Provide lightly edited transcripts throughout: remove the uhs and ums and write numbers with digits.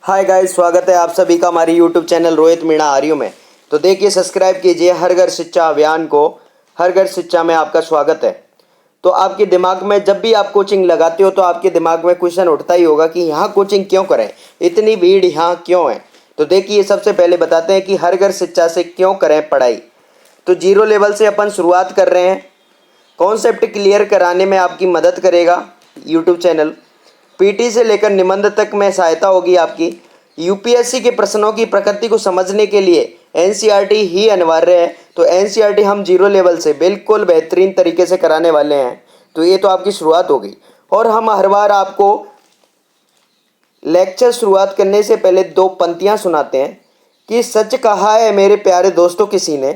Hi guys, स्वागत है आप सभी का हमारे यूट्यूब चैनल रोहित मीणा आर्यू में। तो देखिए, सब्सक्राइब कीजिए हर घर शिक्षा अभियान को। हर घर शिक्षा में आपका स्वागत है। तो आपके दिमाग में जब भी आप कोचिंग लगाते हो तो आपके दिमाग में क्वेश्चन उठता ही होगा कि यहाँ कोचिंग क्यों करें, इतनी भीड़ यहाँ क्यों है। तो देखिए, सबसे पहले बताते हैं कि हर घर शिक्षा से क्यों करें पढ़ाई। तो जीरो लेवल से अपन शुरुआत कर रहे हैं। कॉन्सेप्ट क्लियर कराने में आपकी मदद करेगा यूट्यूब चैनल। पीटी से लेकर निबंध तक में सहायता होगी आपकी। यूपीएससी के प्रश्नों की प्रकृति को समझने के लिए एनसीईआरटी ही अनिवार्य है। तो एनसीईआरटी हम जीरो लेवल से बिल्कुल बेहतरीन तरीके से कराने वाले हैं। तो ये तो आपकी शुरुआत हो गई। और हम हर बार आपको लेक्चर शुरुआत करने से पहले दो पंक्तियां सुनाते हैं कि सच कहा है मेरे प्यारे दोस्तों किसी ने,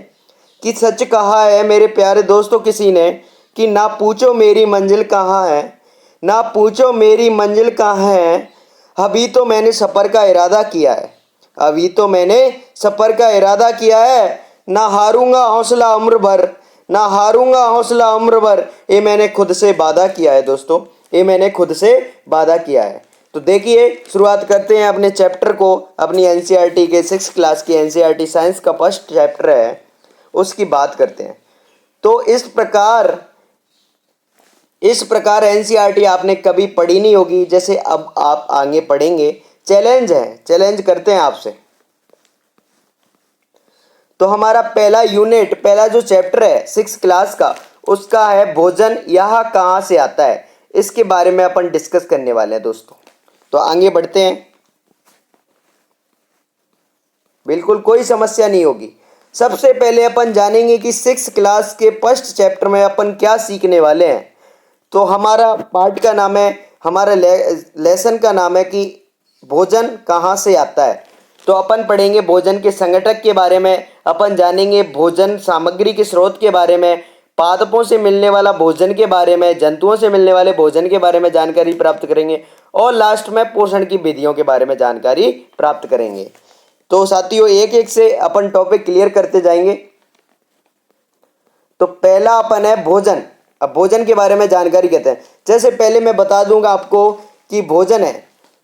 कि सच कहा है मेरे प्यारे दोस्तों किसी ने, कि ना पूछो मेरी मंजिल कहाँ है, ना पूछो मेरी मंजिल कहाँ है, अभी तो मैंने सफ़र का इरादा किया है, अभी तो मैंने सफ़र का इरादा किया है, ना हारूंगा हौसला उम्र भर, ना हारूंगा हौसला उम्र भर, ये मैंने खुद से वादा किया है दोस्तों, ये मैंने खुद से वादा किया है। तो देखिए, शुरुआत करते हैं अपने चैप्टर को। अपनी एनसीईआरटी के 6th क्लास की एनसीईआरटी साइंस का फर्स्ट चैप्टर है, उसकी बात करते हैं। तो इस प्रकार एनसीईआरटी आपने कभी पढ़ी नहीं होगी, जैसे अब आप आगे पढ़ेंगे। चैलेंज है, चैलेंज करते हैं आपसे। तो हमारा पहला यूनिट, पहला जो चैप्टर है 6th क्लास का, उसका है भोजन यह कहाँ से आता है। इसके बारे में अपन डिस्कस करने वाले हैं दोस्तों। तो आगे बढ़ते हैं, बिल्कुल कोई समस्या नहीं होगी। सबसे पहले अपन जानेंगे कि 6th क्लास के फर्स्ट चैप्टर में अपन क्या सीखने वाले हैं। तो हमारा पार्ट का नाम है, हमारा लेसन का नाम है कि भोजन कहाँ से आता है। तो अपन पढ़ेंगे भोजन के संगठक के बारे में, अपन जानेंगे भोजन सामग्री के स्रोत के बारे में, पादपों से मिलने वाला भोजन के बारे में, जंतुओं से मिलने वाले भोजन के बारे में जानकारी प्राप्त करेंगे, और लास्ट में पोषण की विधियों के बारे में जानकारी प्राप्त करेंगे। तो साथियों, एक एक से अपन टॉपिक क्लियर करते जाएंगे। तो पहला अपन है भोजन। अब भोजन के बारे में जानकारी कहते हैं, जैसे पहले मैं बता दूंगा आपको कि भोजन है।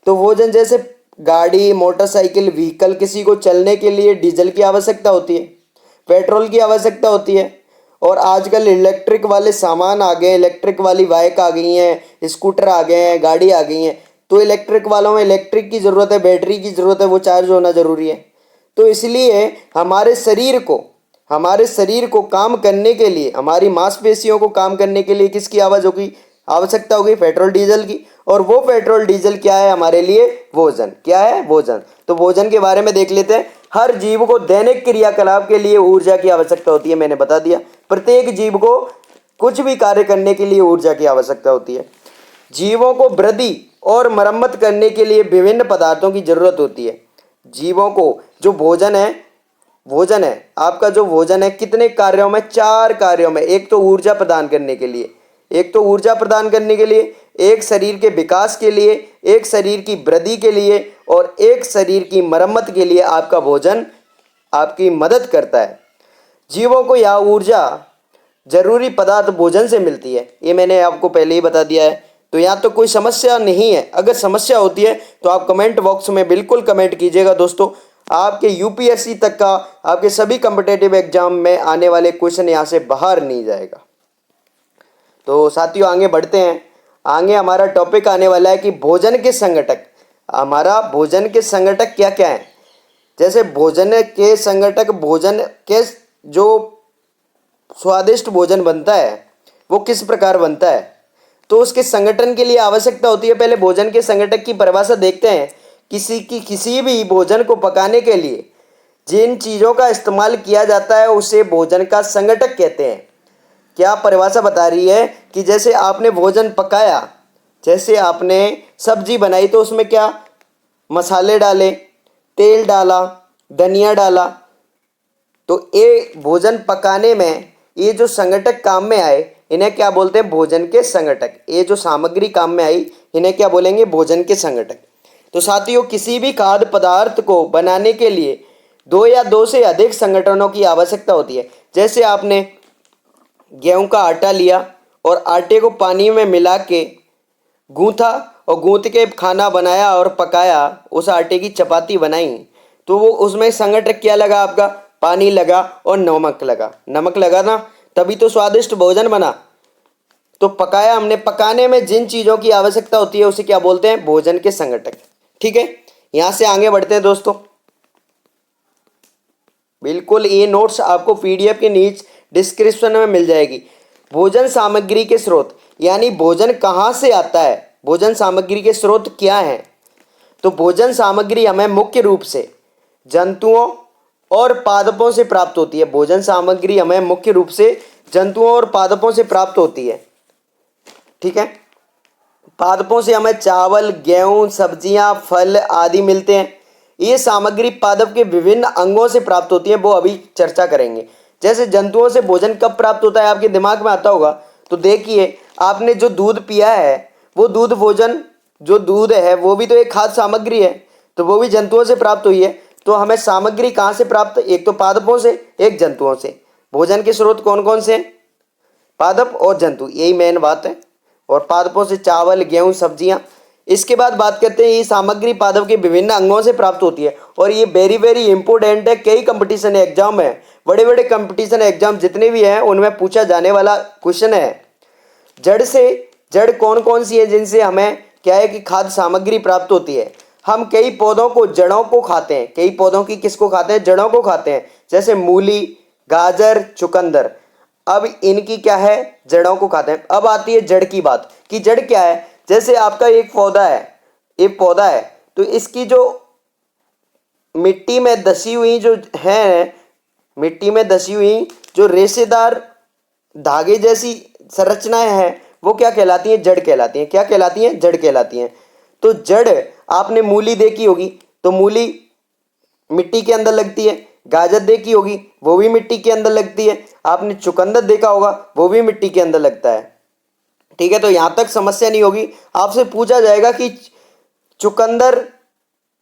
तो भोजन जैसे गाड़ी, मोटरसाइकिल, व्हीकल, किसी को चलने के लिए डीजल की आवश्यकता होती है, पेट्रोल की आवश्यकता होती है, और आजकल इलेक्ट्रिक वाले सामान आ गए, इलेक्ट्रिक वाली बाइक आ गई हैं, स्कूटर आ गए हैं, गाड़ी आ गई हैं। तो इलेक्ट्रिक वालों में इलेक्ट्रिक की ज़रूरत है, बैटरी की ज़रूरत है, वो चार्ज होना ज़रूरी है। तो इसलिए हमारे शरीर को काम करने के लिए, हमारी मांसपेशियों को काम करने के लिए किसकी आवश्यकता होगी? पेट्रोल डीजल की। और वो पेट्रोल डीजल क्या है हमारे लिए? भोजन। क्या है? भोजन। तो भोजन के बारे में देख लेते हैं। हर जीव को दैनिक क्रियाकलाप के लिए ऊर्जा की आवश्यकता होती है, मैंने बता दिया। प्रत्येक जीव को कुछ भी कार्य करने के लिए ऊर्जा की आवश्यकता होती है। जीवों को वृद्धि और मरम्मत करने के लिए विभिन्न पदार्थों की जरूरत होती है। जीवों को जो भोजन है आपका जो भोजन है, कितने कार्यों में? 4 कार्यों में। एक तो ऊर्जा प्रदान करने के लिए, एक शरीर के विकास के लिए, एक शरीर की वृद्धि के लिए, और एक शरीर की मरम्मत के लिए आपका भोजन आपकी मदद करता है। जीवों को यह ऊर्जा जरूरी पदार्थ भोजन से मिलती है, ये मैंने आपको पहले ही बता दिया है। तो यहाँ तो कोई समस्या नहीं है। अगर समस्या होती है तो आप कमेंट बॉक्स में बिल्कुल कमेंट कीजिएगा दोस्तों। आपके यूपीएससी तक का, आपके सभी कॉम्पिटिटिव एग्जाम में आने वाले क्वेश्चन यहाँ से बाहर नहीं जाएगा। तो साथियों, आगे बढ़ते हैं। आगे हमारा टॉपिक आने वाला है कि भोजन के संगठक। हमारा भोजन के संगठक क्या क्या है? जैसे भोजन के संगठक, भोजन के जो स्वादिष्ट भोजन बनता है वो किस प्रकार बनता है, तो उसके संगठन के लिए आवश्यकता होती है। पहले भोजन के संगठक की परिभाषा देखते हैं। किसी भी भोजन को पकाने के लिए जिन चीज़ों का इस्तेमाल किया जाता है उसे भोजन का संगठक कहते हैं। क्या परिभाषा बता रही है कि जैसे आपने भोजन पकाया, जैसे आपने सब्जी बनाई, तो उसमें क्या मसाले डाले, तेल डाला, धनिया डाला, तो ये भोजन पकाने में ये जो संगठक काम में आए, इन्हें क्या बोलते हैं? भोजन के संगठक। ये जो सामग्री काम में आई, इन्हें क्या बोलेंगे? भोजन के संगठक। तो साथियों, किसी भी खाद्य पदार्थ को बनाने के लिए 2 या 2 से अधिक संगठनों की आवश्यकता होती है। जैसे आपने गेहूं का आटा लिया और आटे को पानी में मिला के गूंथा और गूंथ के खाना बनाया और पकाया, उस आटे की चपाती बनाई, तो वो उसमें संगठक क्या लगा आपका? पानी लगा और नमक लगा। नमक लगा ना, तभी तो स्वादिष्ट भोजन बना। तो पकाया हमने, पकाने में जिन चीज़ों की आवश्यकता होती है उसे क्या बोलते हैं? भोजन के संगठक। ठीक है, यहाँ से आगे बढ़ते हैं दोस्तों। बिल्कुल, ये नोट्स आपको पीडीएफ के नीचे डिस्क्रिप्शन में मिल जाएगी। भोजन सामग्री के स्रोत, यानी भोजन कहाँ से आता है, भोजन सामग्री के स्रोत क्या हैं? तो भोजन सामग्री हमें मुख्य रूप से जंतुओं और पादपों से प्राप्त होती है। भोजन सामग्री हमें मुख्य रूप से जंतुओं और पादपों से प्राप्त होती है। ठीक है, पादपों से हमें चावल, गेहूं, सब्जियां, फल आदि मिलते हैं। ये सामग्री पादप के विभिन्न अंगों से प्राप्त होती है, वो अभी चर्चा करेंगे। जैसे जंतुओं से भोजन कब प्राप्त होता है, आपके दिमाग में आता होगा। तो देखिए, आपने जो दूध पिया है, वो दूध भोजन, जो दूध है वो भी तो एक खाद्य सामग्री है, तो वो भी जंतुओं से प्राप्त हुई है। तो हमें सामग्री कहाँ से प्राप्त? एक तो पादपों से, एक जंतुओं से। भोजन के स्रोत कौन कौन से? पादप और जंतु, यही मेन बात है। और पादपों से चावल, गेहूं, सब्जियां। इसके बाद बात करते हैं, ये सामग्री पादप के विभिन्न अंगों से प्राप्त होती है। और ये वेरी वेरी इंपॉर्टेंट है, कई कंपटीशन एग्जाम है, बड़े बड़े कंपटीशन एग्जाम जितने भी हैं उनमें पूछा जाने वाला क्वेश्चन है। जड़ से, जड़ कौन कौन सी है जिनसे हमें क्या है कि खाद्य सामग्री प्राप्त होती है? हम कई पौधों को, जड़ों को खाते हैं। कई पौधों की किसको खाते हैं? जड़ों को खाते हैं। जैसे मूली, गाजर, चुकंदर। अब इनकी क्या है? जड़ों को खाते हैं। अब आती है जड़ की बात, कि जड़ क्या है। जैसे आपका एक पौधा है, एक पौधा है, तो इसकी जो मिट्टी में धसी हुई जो है, मिट्टी में धसी हुई जो रेशेदार धागे जैसी संरचनाएं हैं, वो क्या कहलाती हैं? जड़ कहलाती हैं। क्या कहलाती हैं? जड़ कहलाती हैं। तो जड़, आपने मूली देखी होगी, तो मूली मिट्टी के अंदर लगती है। गाजर देखी होगी, वो भी मिट्टी के अंदर लगती है। आपने चुकंदर देखा होगा, वो भी मिट्टी के अंदर लगता है। ठीक है, तो यहां तक समस्या नहीं होगी। आपसे पूछा जाएगा कि चुकंदर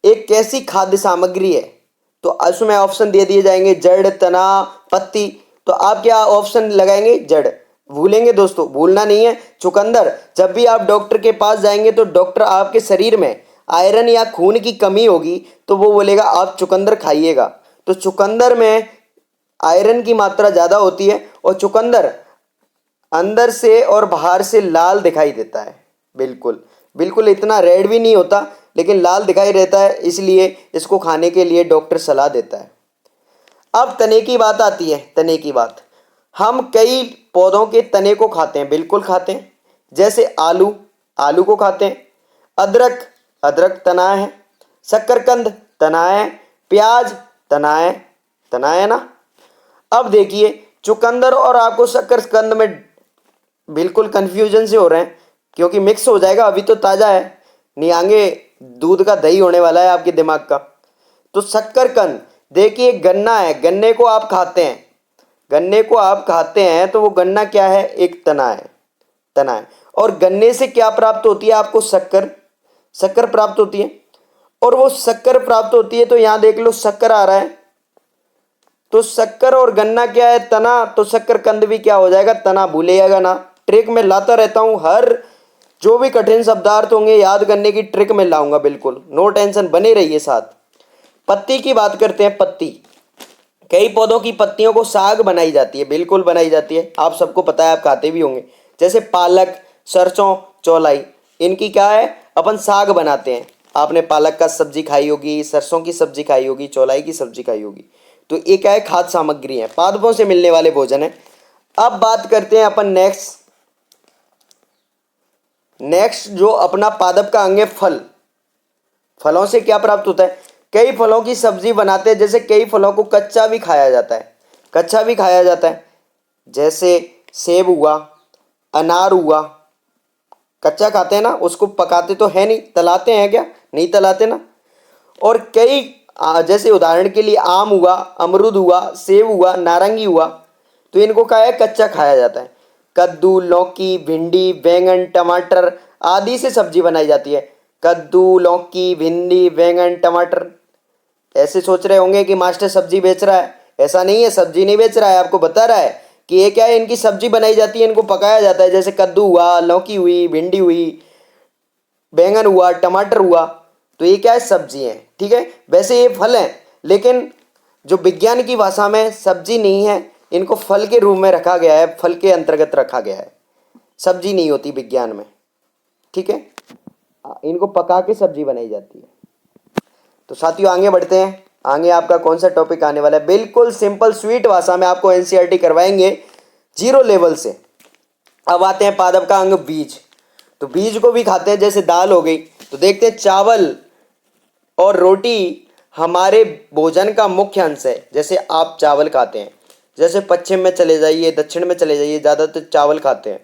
एक कैसी खाद्य सामग्री है, तो उसमें ऑप्शन दे दिए जाएंगे, जड़, तना, पत्ती। तो आप क्या ऑप्शन लगाएंगे? जड़। भूलेंगे दोस्तों, भूलना नहीं है। चुकंदर, जब भी आप डॉक्टर के पास जाएंगे तो डॉक्टर आपके शरीर में आयरन या खून की कमी होगी तो वो बोलेगा आप चुकंदर खाइएगा। तो चुकंदर में आयरन की मात्रा ज़्यादा होती है, और चुकंदर अंदर से और बाहर से लाल दिखाई देता है। बिल्कुल बिल्कुल, इतना रेड भी नहीं होता, लेकिन लाल दिखाई देता है, इसलिए इसको खाने के लिए डॉक्टर सलाह देता है। अब तने की बात आती है। तने की बात, हम कई पौधों के तने को खाते हैं। बिल्कुल खाते हैं। जैसे आलू, आलू को खाते हैं। अदरक, अदरक तना है। शकरकंद तना है। प्याज तना है, तना है ना। अब देखिए, चुकंदर और आपको शकरकंद में बिल्कुल कंफ्यूजन से हो रहे हैं, क्योंकि मिक्स हो जाएगा, अभी तो ताज़ा है, नहीं आगे दूध का दही होने वाला है आपके दिमाग का। तो शकरकंद, देखिए गन्ना है, गन्ने को आप खाते हैं, गन्ने को आप खाते हैं, तो वो गन्ना क्या है? एक तना है, तना है। और गन्ने से क्या प्राप्त होती है आपको? शक्कर, शक्कर प्राप्त होती है। और वो शक्कर प्राप्त होती है, तो यहाँ देख लो शक्कर आ रहा है, तो शक्कर और गन्ना क्या है? तना। तो शकरकंद भी क्या हो जाएगा? तना। भूलिएगा ना, ट्रिक में लाता रहता हूँ, हर जो भी कठिन शब्दार्थ होंगे याद करने की ट्रिक में लाऊंगा, बिल्कुल नो टेंशन, बने रहिए साथ। पत्ती की बात करते हैं। पत्ती, कई पौधों की पत्तियों को साग बनाई जाती है। बिल्कुल बनाई जाती है, आप सबको पता है, आप खाते भी होंगे। जैसे पालक, सरसों, चौलाई, इनकी क्या है? अपन साग बनाते हैं। आपने पालक का सब्जी खाई होगी, सरसों की सब्जी खाई होगी, चौलाई की सब्जी खाई होगी। तो ये क्या है? खाद्य सामग्री है, पादपों से मिलने वाले भोजन है। अब बात करते हैं अपन नेक्स्ट जो अपना पादप का अंग है, फल। फलों से क्या प्राप्त होता है? कई फलों की सब्जी बनाते हैं। जैसे कई फलों को कच्चा भी खाया जाता है, कच्चा भी खाया जाता है। जैसे सेब हुआ, अनार हुआ, कच्चा खाते हैं ना, उसको पकाते तो है नहीं, तलाते हैं क्या? नहीं तलाते ना। और कई जैसे उदाहरण के लिए आम हुआ, अमरूद हुआ, सेब हुआ, नारंगी हुआ, तो इनको क्या है? कच्चा खाया जाता है। कद्दू, लौकी, भिंडी, बैंगन, टमाटर आदि से सब्जी बनाई जाती है। कद्दू, लौकी, भिंडी, बैंगन, टमाटर। ऐसे सोच रहे होंगे कि मास्टर सब्जी बेच रहा है, ऐसा नहीं है, सब्जी नहीं बेच रहा है, आपको बता रहा है कि ये क्या है, इनकी सब्जी बनाई जाती है, इनको पकाया जाता है। जैसे कद्दू हुआ, लौकी हुई, भिंडी हुई, बैंगन हुआ, टमाटर हुआ, तो ये क्या है, सब्जी है। ठीक है, वैसे ये फल हैं, लेकिन जो विज्ञान की भाषा में सब्जी नहीं है, इनको फल के रूप में रखा गया है, फल के अंतर्गत रखा गया है, सब्जी नहीं होती विज्ञान में। ठीक है, इनको पका के सब्जी बनाई जाती है। तो साथियों आगे बढ़ते हैं। आगे आपका कौन सा टॉपिक आने वाला है, बिल्कुल सिंपल स्वीट भाषा में आपको एनसीईआरटी करवाएंगे 0 लेवल से। अब आते हैं पादप का अंग बीज। तो बीज को भी खाते हैं, जैसे दाल हो गई। तो देखते हैं, चावल और रोटी हमारे भोजन का मुख्य अंश है। जैसे आप चावल खाते हैं, जैसे पश्चिम में चले जाइए, दक्षिण में चले जाइए, ज़्यादातर चावल खाते हैं।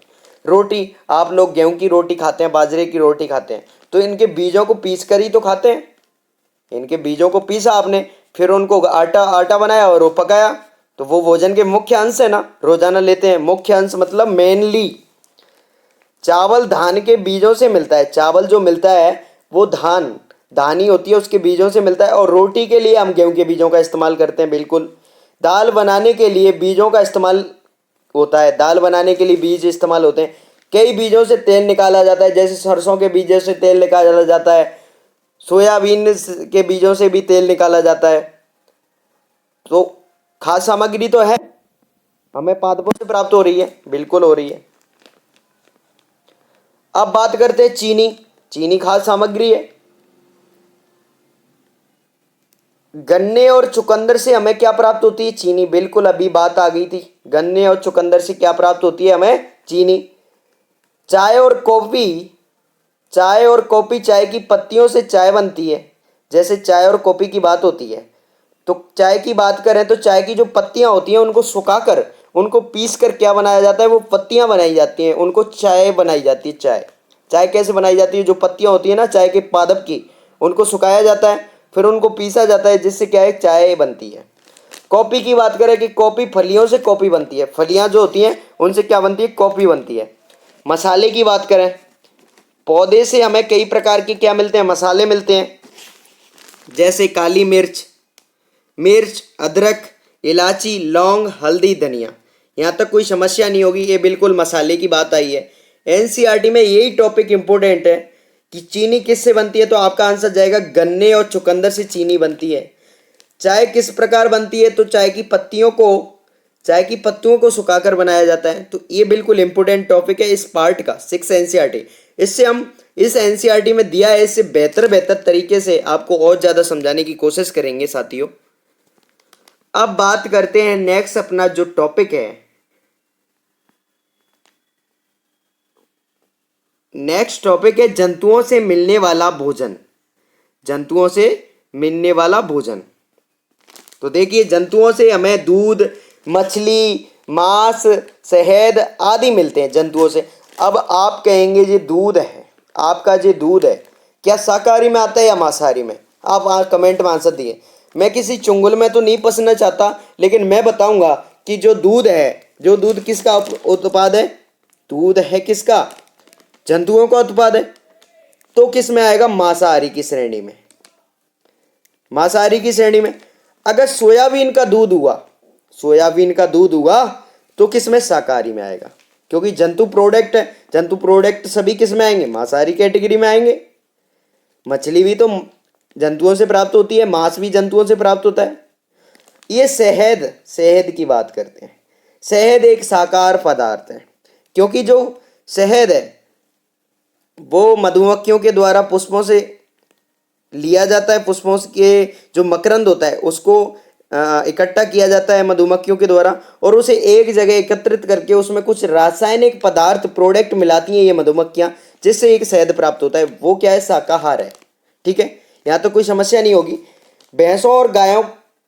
रोटी, आप लोग गेहूं की रोटी खाते हैं, बाजरे की रोटी खाते हैं, तो इनके बीजों को पीस कर ही तो खाते हैं। इनके बीजों को पीसा आपने, फिर उनको आटा आटा बनाया और वो पकाया, तो वो भोजन के मुख्य अंश है ना, रोजाना लेते हैं। मुख्य अंश मतलब मेनली। चावल धान के बीजों से मिलता है, चावल जो मिलता है वो धानी होती है, उसके बीजों से मिलता है। और रोटी के लिए हम गेहूं के बीजों का इस्तेमाल करते हैं, बिल्कुल। दाल बनाने के लिए बीजों का इस्तेमाल होता है, दाल बनाने के लिए बीज इस्तेमाल होते हैं। कई बीजों से तेल निकाला जाता है, जैसे सरसों के बीजों से तेल निकाला जाता है, सोयाबीन के बीजों से भी तेल निकाला जाता है। तो खाद्य सामग्री तो है, हमें पादपों से प्राप्त हो रही है, बिल्कुल हो रही है। अब बात करते हैं चीनी। चीनी खाद्य सामग्री है। गन्ने और चुकंदर से हमें क्या प्राप्त होती है, चीनी। बिल्कुल अभी बात आ गई थी, गन्ने और चुकंदर से क्या प्राप्त होती है हमें, चीनी। चाय और कॉफी, चाय की पत्तियों से चाय बनती है। जैसे चाय और कॉफी की बात होती है, तो चाय की बात करें तो चाय की जो पत्तियां होती हैं उनको सुखाकर, उनको पीस कर क्या बनाया जाता है, वो पत्तियां बनाई जाती हैं, उनको चाय बनाई जाती है। चाय कैसे बनाई जाती है, जो पत्तियां होती है ना चाय के पादप की, उनको सुखाया जाता है, फिर उनको पीसा जाता है, जिससे क्या है, चाय बनती है। कॉफ़ी की बात करें कि कॉफ़ी फलियों से कॉफ़ी बनती है, फलियां जो होती हैं उनसे क्या बनती है, कॉफ़ी बनती है। मसाले की बात करें, पौधे से हमें कई प्रकार के क्या मिलते हैं, मसाले मिलते हैं। जैसे काली मिर्च, अदरक, इलायची, लौंग, हल्दी, धनिया। यहाँ तक कोई समस्या नहीं होगी, ये बिल्कुल मसाले की बात आई है। एनसीईआरटी में यही टॉपिक इंपॉर्टेंट है कि चीनी किससे बनती है, तो आपका आंसर जाएगा गन्ने और चुकंदर से चीनी बनती है। चाय किस प्रकार बनती है, तो चाय की पत्तियों को सुखाकर बनाया जाता है। तो ये बिल्कुल इंपॉर्टेंट टॉपिक है इस पार्ट का, 6 एनसीईआरटी। इससे हम इस एनसीईआरटी में दिया है, इससे बेहतर तरीके से आपको और ज़्यादा समझाने की कोशिश करेंगे साथियों। अब बात करते हैं नेक्स्ट, अपना जो टॉपिक है, नेक्स्ट टॉपिक है जंतुओं से मिलने वाला भोजन। जंतुओं से मिलने वाला भोजन, तो देखिए, जंतुओं से हमें दूध, मछली, मांस, शहद आदि मिलते हैं जंतुओं से। अब आप कहेंगे ये दूध है, आपका ये दूध है, क्या शाकाहारी में आता है या मांसाहारी में? आप कमेंट में आंसर दिए। मैं किसी चुंगल में तो नहीं फंसना चाहता, लेकिन मैं बताऊंगा कि जो दूध है, जो दूध किसका उत्पाद है, दूध है किसका, जंतुओं का उत्पाद है। तो किस में आएगा, मांसाहारी की श्रेणी में। मांसाहारी की श्रेणी में। अगर सोयाबीन का दूध हुआ तो किस में, शाकाहारी में आएगा, क्योंकि जंतु प्रोडक्ट है। जंतु प्रोडक्ट सभी किस में आएंगे, मांसाहारी कैटेगरी में आएंगे। मछली भी तो जंतुओं से प्राप्त होती है, मांस भी जंतुओं से प्राप्त होता है। ये शहद की बात करते हैं। शहद एक शाकाहार पदार्थ है, क्योंकि जो शहद है वो मधुमक्खियों के द्वारा पुष्पों से लिया जाता है। पुष्पों के जो मकरंद होता है उसको इकट्ठा किया जाता है मधुमक्खियों के द्वारा, और उसे एक जगह एकत्रित करके उसमें कुछ रासायनिक पदार्थ, प्रोडक्ट मिलाती हैं ये मधुमक्खियां, जिससे एक शहद प्राप्त होता है। वो क्या है, शाकाहार है। ठीक है, यहाँ तो कोई समस्या नहीं होगी। भैंसों और गायों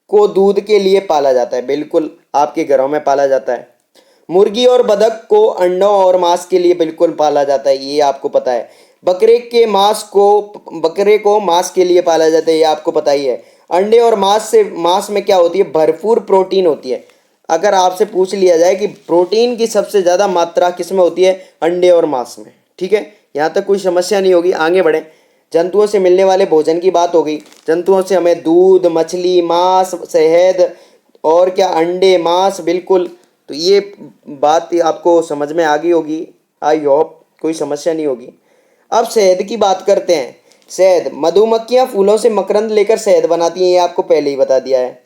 को दूध के लिए पाला जाता है, बिल्कुल आपके घरों में पाला जाता है। मुर्गी और बतख को अंडों और मांस के लिए बिल्कुल पाला जाता है, ये आपको पता है। बकरे को मांस के लिए पाला जाता है, ये आपको पता ही है। अंडे और मांस में क्या होती है, भरपूर प्रोटीन होती है। अगर आपसे पूछ लिया जाए कि प्रोटीन की सबसे ज़्यादा मात्रा किस में होती है, अंडे और मांस में। ठीक है, यहाँ तक कोई समस्या नहीं होगी। आगे बढ़ें। जंतुओं से मिलने वाले भोजन की बात हो गई। जंतुओं से हमें दूध, मछली, मांस, शहद और क्या, अंडे, मांस, बिल्कुल। तो ये बात आपको समझ में आ गई होगी, आई होप कोई समस्या नहीं होगी। अब शहद की बात करते हैं। शहद, मधुमक्खियां फूलों से मकरंद लेकर शहद बनाती हैं, ये आपको पहले ही बता दिया है।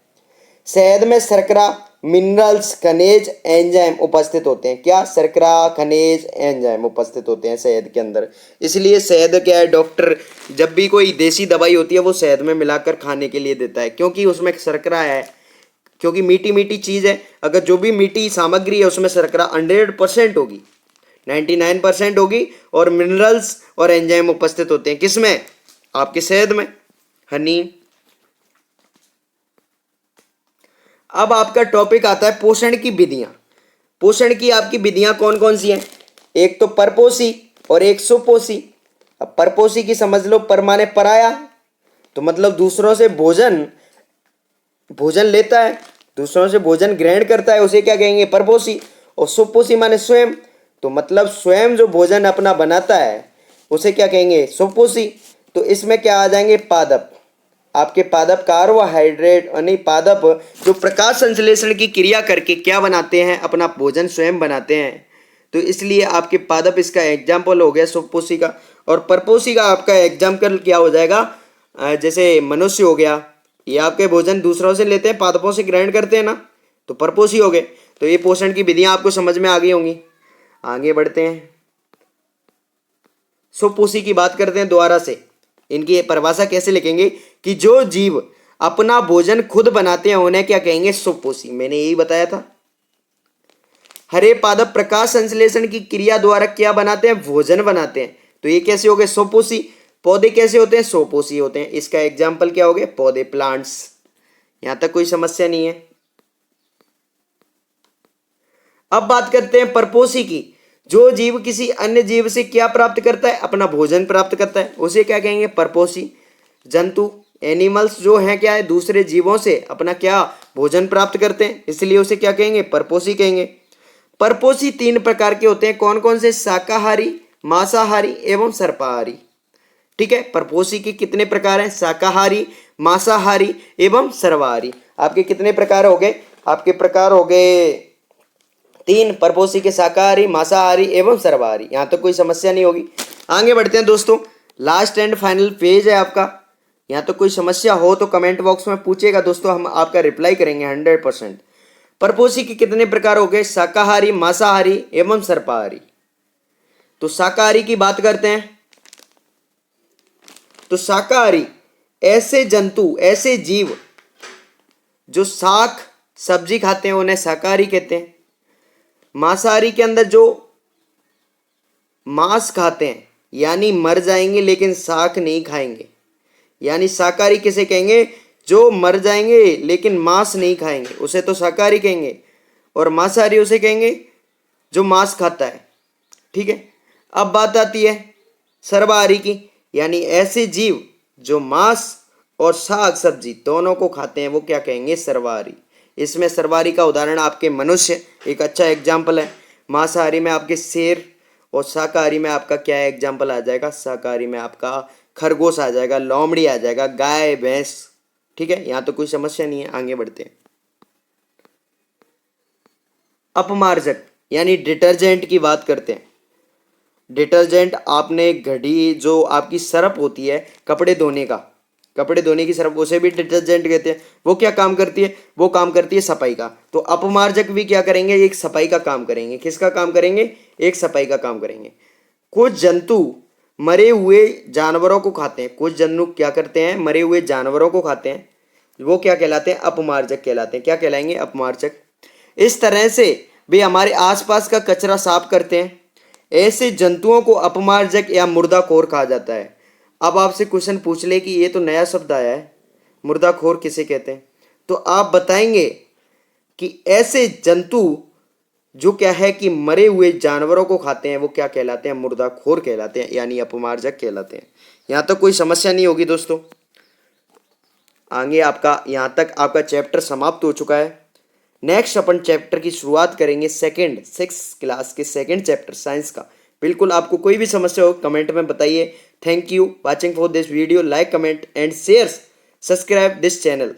शहद में शर्करा, मिनरल्स, खनिज, एंजाइम उपस्थित होते हैं। क्या? शर्करा, खनिज, एंजाइम उपस्थित होते हैं शहद के अंदर। इसलिए शहद क्या है, डॉक्टर जब भी कोई देसी दवाई होती है वो शहद में मिलाकर खाने के लिए देता है, क्योंकि उसमें शर्करा है, क्योंकि मीठी मीठी चीज़ है। अगर जो भी मीठी सामग्री है उसमें शर्करा 100% होगी, 99% होगी, और मिनरल्स और एंजाइम उपस्थित होते हैं किसमें? आपके शहद में, हनी। अब आपका टॉपिक आता है पोषण की विधियां। पोषण की आपकी विधियां कौन कौन सी हैं? एक तो परपोषी और एक सुपोषी। अब परपोषी की समझ लो, पर माने पराया, तो मतलब दूसरों से भोजन लेता है, दूसरों से भोजन ग्रहण करता है, उसे क्या कहेंगे? परपोषी। और सुपोषी माने स्वयं, तो मतलब स्वयं जो भोजन अपना बनाता है उसे क्या कहेंगे? सुपोषी। तो इसमें क्या आ जाएंगे? पादप। आपके पादप कार्बोहाइड्रेट, यानी पादप जो प्रकाश संश्लेषण की क्रिया करके क्या बनाते हैं? अपना भोजन स्वयं बनाते हैं, तो इसलिए आपके पादप इसका एग्जाम्पल हो गया सुपोषी का। और परपोषी का आपका एग्जाम्पल क्या हो जाएगा? जैसे मनुष्य हो गया, ये आपके भोजन दूसरों से लेते हैं, पादपों से ग्रहण करते हैं ना, तो परपोषी हो गए। तो ये पोषण की विधियां आपको समझ में आ गई होंगी। आगे बढ़ते हैं, सुपोषी की बात करते हैं दोबारा से। इनकी परिभाषा कैसे लिखेंगे कि जो जीव अपना भोजन खुद बनाते हैं उन्हें क्या कहेंगे? सुपोषी। मैंने यही बताया था। हरे पादप प्रकाश संश्लेषण की क्रिया द्वारा क्या बनाते हैं? भोजन बनाते हैं, तो ये कैसे हो गए? सुपोषी। पौधे कैसे होते हैं? सुपोषी होते हैं। इसका एग्जाम्पल क्या हो गया? पौधे, प्लांट्स। यहां तक कोई समस्या नहीं है। अब बात करते हैं परपोषी की। जो जीव किसी अन्य जीव से क्या प्राप्त करता है? अपना भोजन प्राप्त करता है, उसे क्या कहेंगे? परपोषी। जंतु, एनिमल्स जो हैं क्या है? दूसरे जीवों से अपना क्या भोजन प्राप्त करते हैं, इसलिए उसे क्या कहेंगे? परपोषी कहेंगे। परपोषी 3 प्रकार के होते हैं, कौन कौन से? शाकाहारी, मांसाहारी एवं सर्पाहारी। ठीक है, परपोषी के कितने प्रकार हैं? शाकाहारी, मांसाहारी एवं सर्वाहारी। आपके कितने प्रकार हो गए? आपके प्रकार हो गए 3, परपोषी के शाकाहारी, मांसाहारी एवं सर्वाहारी। यहां तो कोई समस्या नहीं होगी। आगे बढ़ते हैं दोस्तों, लास्ट एंड फाइनल पेज है आपका। यहां तो कोई समस्या हो तो कमेंट बॉक्स में पूछेगा दोस्तों, हम आपका रिप्लाई करेंगे 100%। परपोषी के कितने प्रकार हो गए? शाकाहारी, मांसाहारी एवं सर्पाहारी। तो शाकाहारी की बात करते हैं, तो शाकाहारी ऐसे जंतु, ऐसे जीव जो शाक सब्जी खाते हैं उन्हें शाकाहारी कहते हैं। मांसाहारी के अंदर जो मांस खाते हैं, यानी मर जाएंगे लेकिन शाक नहीं खाएंगे, यानी शाकाहारी किसे कहेंगे? जो मर जाएंगे लेकिन मांस नहीं खाएंगे, उसे तो शाकाहारी कहेंगे। और मांसाहारी उसे कहेंगे जो मांस खाता है। ठीक है, अब बात आती है सर्वाहारी की, यानी ऐसे जीव जो मांस और शाक सब्जी दोनों को खाते हैं, वो क्या कहेंगे? सर्वाहारी। इसमें सर्वाहारी का उदाहरण आपके मनुष्य एक अच्छा एग्जाम्पल है। मांसाहारी में आपके शेर, और शाकाहारी में आपका क्या एग्जाम्पल आ जाएगा? शाकाहारी में आपका खरगोश आ जाएगा, लोमड़ी आ जाएगा, गाय, भैंस। ठीक है, यहाँ तो कोई समस्या नहीं है। आगे बढ़ते हैं, अपमार्जक यानी डिटर्जेंट की बात करते हैं। डिटर्जेंट, आपने घड़ी जो आपकी सरफ होती है कपड़े धोने का, कपड़े धोने की सरफ, उसे भी डिटर्जेंट कहते हैं। वो क्या काम करती है? वो काम करती है सफाई का। तो अपमार्जक भी क्या करेंगे? एक सफाई का काम करेंगे। किसका काम करेंगे? एक सफाई का काम करेंगे। कुछ जंतु मरे हुए जानवरों को खाते हैं, कुछ जंतु क्या करते हैं? मरे हुए जानवरों को खाते हैं, वो क्या कहलाते हैं? अपमार्जक कहलाते हैं। क्या कहलाएंगे? अपमार्जक। इस तरह से वे हमारे आसपास का कचरा साफ करते हैं। ऐसे जंतुओं को अपमार्जक या मुर्दाखोर कहा जाता है। अब आपसे क्वेश्चन पूछ ले कि ये तो नया शब्द आया है, मुर्दाखोर किसे कहते हैं? तो आप बताएंगे कि ऐसे जंतु जो क्या है कि मरे हुए जानवरों को खाते हैं, वो क्या कहलाते हैं? मुर्दाखोर कहलाते हैं, यानी अपमार्जक कहलाते हैं। यहां तक कोई समस्या नहीं होगी दोस्तों। आगे आपका यहां तक आपका चैप्टर समाप्त हो चुका है। नेक्स्ट अपन चैप्टर की शुरुआत करेंगे 6th क्लास के 2nd चैप्टर साइंस का। बिल्कुल, आपको कोई भी समस्या हो कमेंट में बताइए। Thank you watching for this video. Like, comment and share, subscribe this channel.